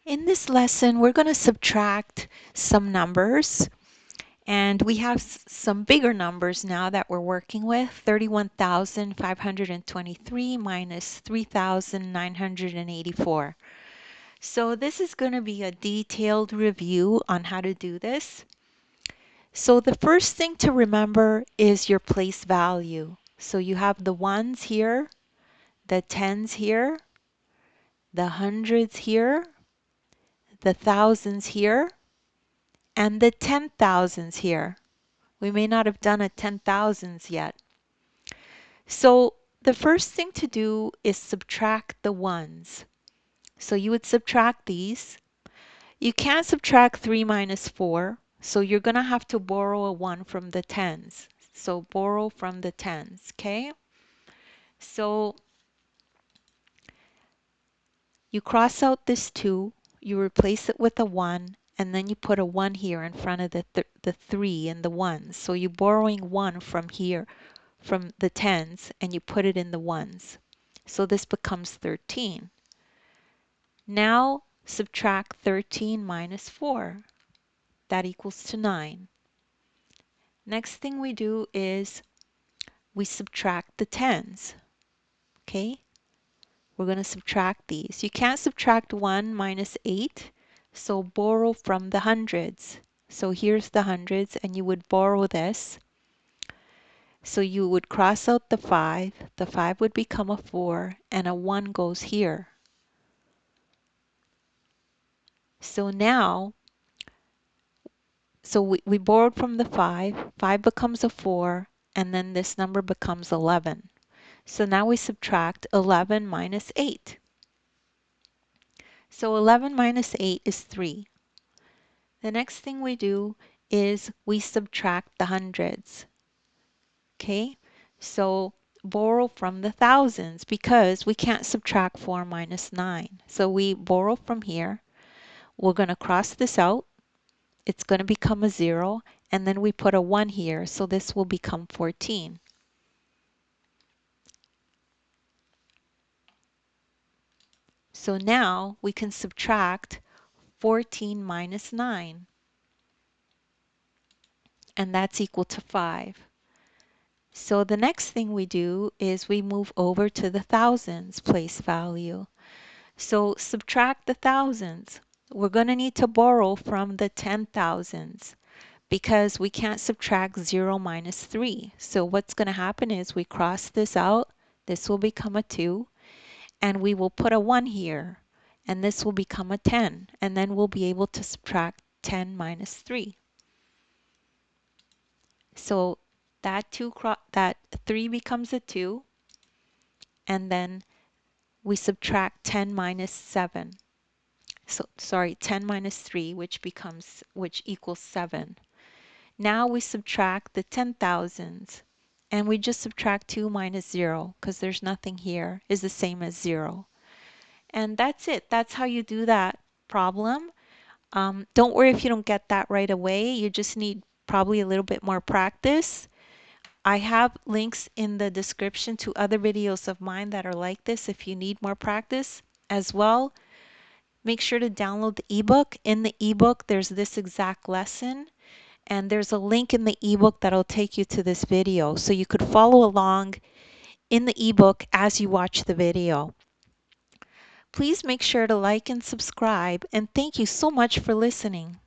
In this lesson, we're going to subtract some numbers, and we have some bigger numbers now that we're working with. 31,523 minus 3,984. So this is going to be a detailed review on how to do this. So the first thing to remember is your place value. So you have the ones here, the tens here, the hundreds here, the thousands here, and the 10,000s here. We may not have done a 10,000s yet. So the first thing to do is subtract the ones. So you would subtract these. You can't subtract 3 minus 4, so you're going to have to borrow a 1 from the tens. So borrow from the tens, okay? So you cross out this 2, you replace it with a 1, and then you put a 1 here in front of the 3 and the 1s. So you're borrowing 1 from here, from the tens, and you put it in the ones. So this becomes 13. Now subtract 13 minus 4. That equals to 9. Next thing we do is we subtract the tens. Okay? We're going to subtract these. You can't subtract 1 minus 8, so borrow from the hundreds. So here's the hundreds, and you would borrow this. So you would cross out the 5 would become a 4, and a 1 goes here. So now, we borrowed from the 5 becomes a 4, and then this number becomes 11. So now we subtract 11 minus 8. So 11 minus 8 is 3. The next thing we do is we subtract the hundreds. Okay, so borrow from the thousands because we can't subtract 4 minus 9. So we borrow from here. We're going to cross this out. It's going to become a 0, and then we put a 1 here, so this will become 14. So now we can subtract 14 minus 9, and that's equal to 5. So the next thing we do is we move over to the thousands place value. So subtract the thousands. We're going to need to borrow from the 10,000s because we can't subtract 0 minus 3. So what's going to happen is we cross this out. This will become a 2, and we will put a 1 here, and this will become a 10, and then we'll be able to subtract 10 minus 3. So that 3 becomes a 2, and then we subtract 10 minus 7. So sorry, 10 minus 3, which equals 7. Now we subtract the 10,000s, and we just subtract 2 minus 0 because there's nothing here, is the same as 0. And that's it. That's how you do that problem. Don't worry if you don't get that right away. You just need probably a little bit more practice. I have links in the description to other videos of mine that are like this if you need more practice as well. Make sure to download the ebook. In the ebook, there's this exact lesson, and there's a link in the ebook that'll take you to this video. So you could follow along in the ebook as you watch the video. Please make sure to like and subscribe, and thank you so much for listening.